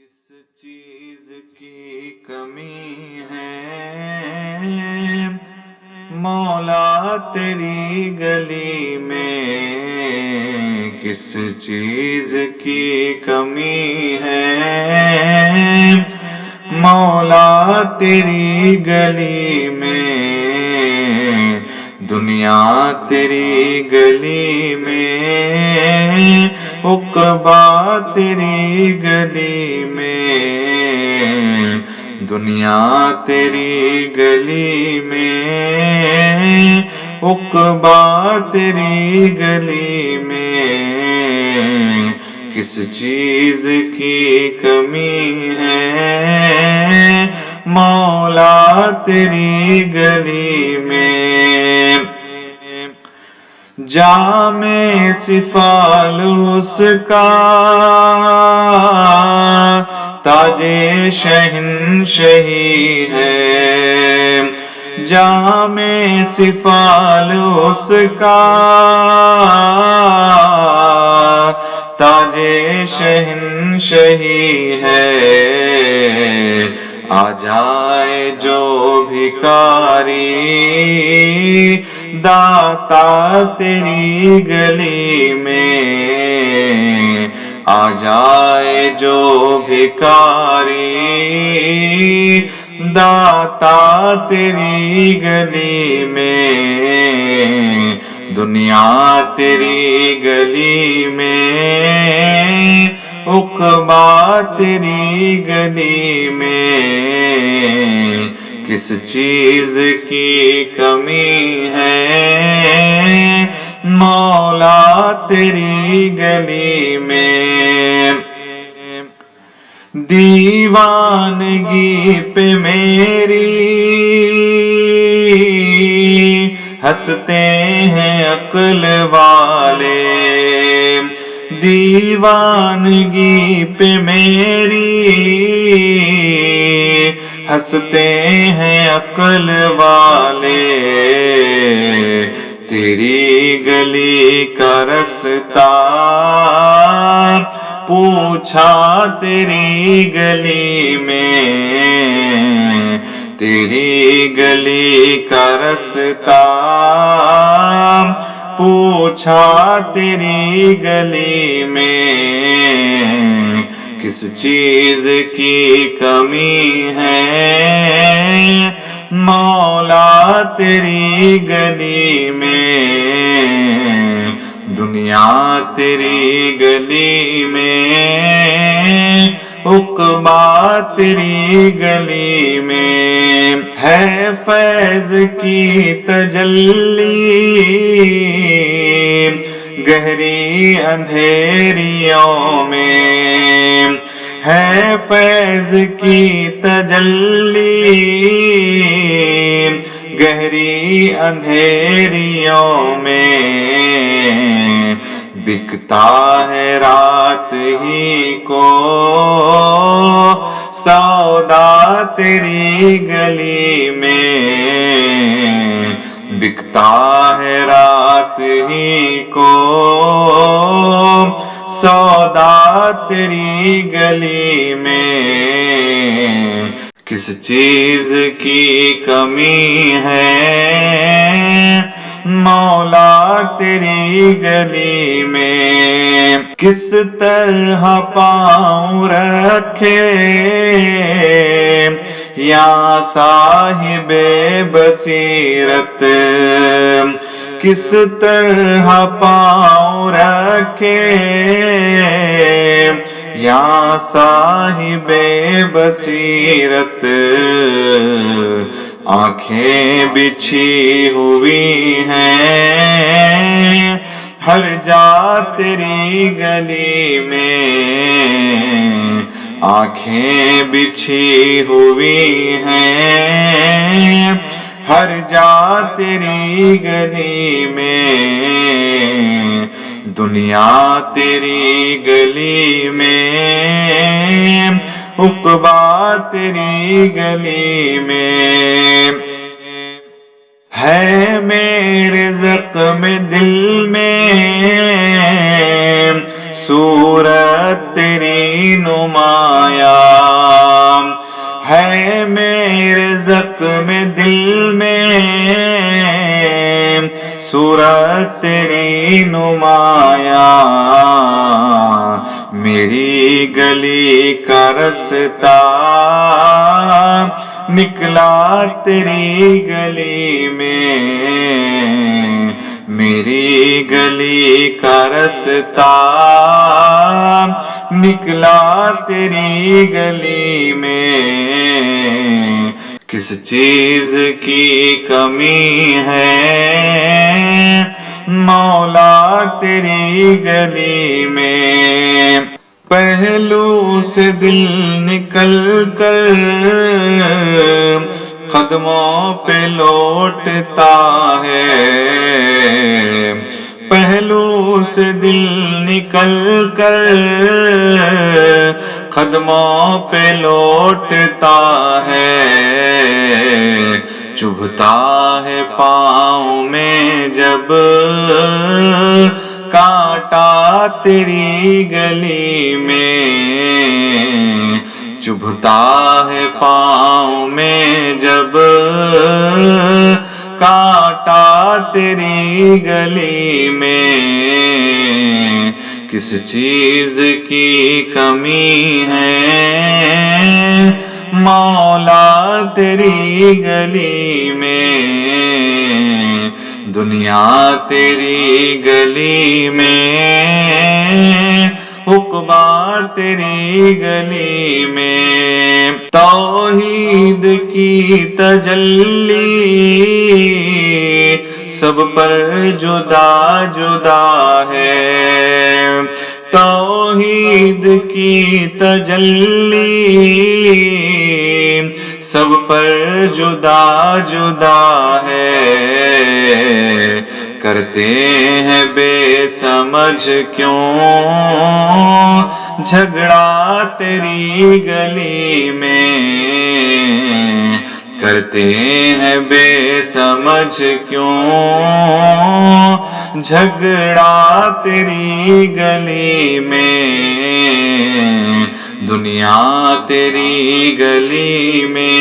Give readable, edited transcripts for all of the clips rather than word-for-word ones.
کس چیز کی کمی ہے مولا تیری گلی میں، کس چیز کی کمی ہے مولا تیری گلی میں، دنیا تیری گلی میں، عقبہ تیری گلی میں، دنیا تیری گلی میں، عقبہ تیری گلی میں، کس چیز کی کمی ہے مولا تیری گلی میں، جام سفالوس کا تاج شہنشہی ہے، جام سفالوس کا تاج شہنشہی ہے، آ جائے جو بھکاری داتا تیری گلی میں، آ جائے جو بھکاری داتا تیری گلی میں، دنیا تیری گلی میں، عقبہ تیری گلی میں، کس چیز کی کمی ہے مولا تیری گلی میں، دیوانگی پہ میری ہنستے ہیں عقل والے، دیوانگی پہ میری ہنستے ہیں عقل والے، تیری گلی کا رستہ پوچھا تیری گلی میں، تیری گلی کا رستہ پوچھا تیری گلی میں، کس چیز کی کمی ہے مولا تیری گلی میں، دنیا تیری گلی میں، عقبہ تیری گلی میں، ہے فیض کی تجلی گہری اندھیریوں میں، ہے فیض کی تجلی گہری اندھیریوں میں، بکتا ہے رات ہی کو سودا تیری گلی میں، بکتا ہے رات ہی کو سودا تیری گلی میں، کس چیز کی کمی ہے مولا تیری گلی میں، کس طرح پاؤں رکھے یا صاحب بصیرت، کس طرح پاؤں رکھے یا صاحب بصیرت، آنکھیں بچھی ہوئی ہیں ہر جا تیری گلی میں، آنکھیں بچھی ہوئی ہیں ہر جا تیری گلی میں، دنیا تیری گلی میں، عقبہ تیری گلی میں، ہے میرے زخم دل میں صورت تیری نمایاں ہے میرے زخم دل میں، صورت تیری نمایاں میری گلی کا رستہ نکلا تیری گلی میں، میری گلی کا رستہ نکلا تیری گلی میں، کس چیز کی کمی ہے مولا تیری گلی میں، پہلو سے دل نکل کر قدموں پہ لوٹتا ہے، پہلو سے دل نکل کر قدموں پہ لوٹتا ہے، چبھتا ہے پاؤں میں جب کانٹا تیری گلی میں، چبھتا ہے پاؤں میں جب کانٹا تیری گلی میں، کس چیز کی کمی ہے مولا تیری گلی میں، دنیا تیری گلی میں، عقبہ تیری گلی میں، توحید کی تجلی سب پر جدا جدا ہے، توحید کی تجلی سب پر جدا جدا ہے، کرتے ہیں بے سمجھ کیوں جھگڑا تیری گلی میں، کرتے ہیں بے سمجھ کیوں جھگڑا تیری گلی میں، دنیا تیری گلی میں،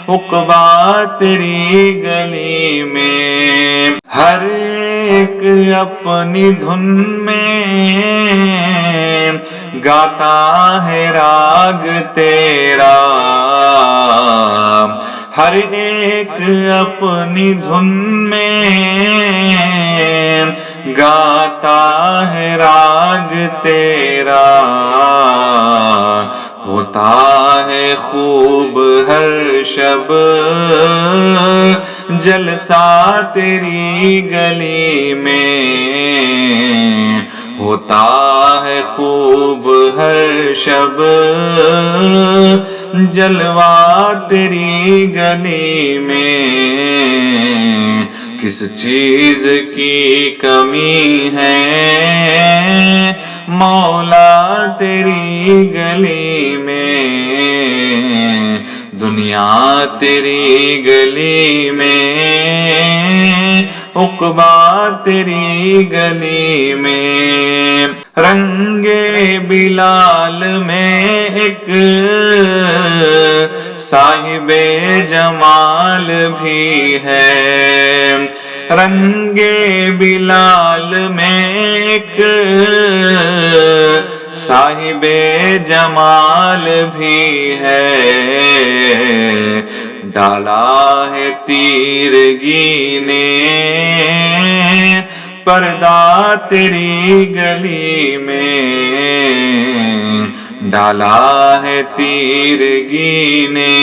عقبہ تیری گلی میں، ہر ایک اپنی دھن میں گاتا ہے راگ تیرا، ہر ایک اپنی دھن میں گاتا ہے راگ تیرا، ہوتا ہے خوب ہر شب جلسہ تیری گلی میں، ہوتا ہے خوب ہر شب جلوہ تیری گلی میں، کس چیز کی کمی ہے مولا تیری گلی میں، دنیا تیری گلی میں، عقبہ تیری گلی میں، رنگ بلال میں ایک صاحب جمال بھی ہے، رنگ بلال میں ایک صاحب جمال بھی ہے، ڈالا ہے تیرگی نے پردہ تیری گلی میں، ڈالا ہے تیرگی نے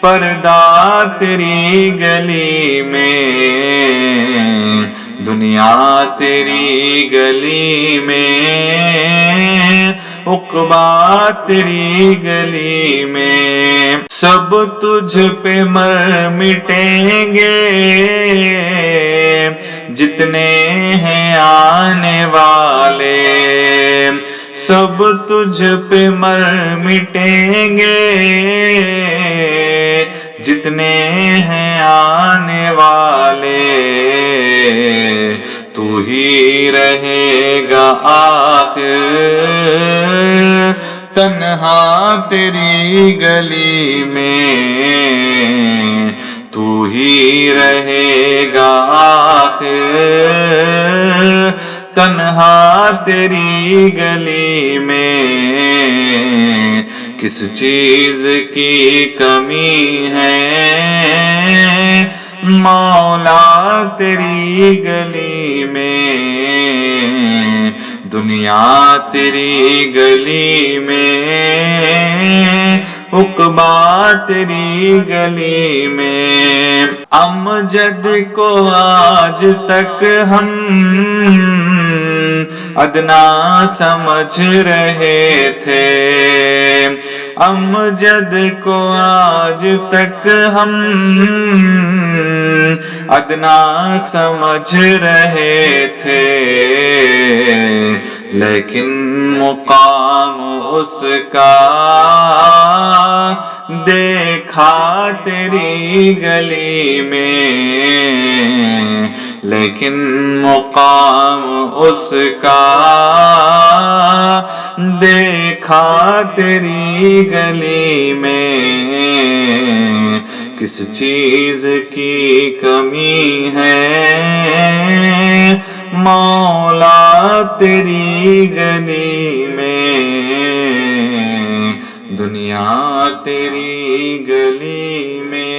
پردہ تیری گلی میں، دنیا تیری گلی میں، عقبہ تیری گلی میں، سب تجھ پہ مر مٹیں گے جتنے ہیں آنے والے، سب تجھ پہ مر مٹیں گے جتنے ہیں آنے والے، تو ہی رہے گا آخر تنہا تیری گلی میں، تو ہی رہے گا آخر تنہا تیری گلی میں۔ کس چیز کی کمی ہے مولا تیری گلی میں، دنیا تیری گلی میں، عقبیٰ تیری گلی میں۔ امجد کو آج تک ہم ادنا سمجھ رہے تھے، امجد کو آج تک ہم ادنا سمجھ رہے تھے، لیکن مقام اس کا دیکھا تیری گلی میں، لیکن مقام اس کا دیکھا تیری گلی میں۔ کس چیز کی کمی ہے مولا تیری گلی میں، دنیا تیری گلی میں،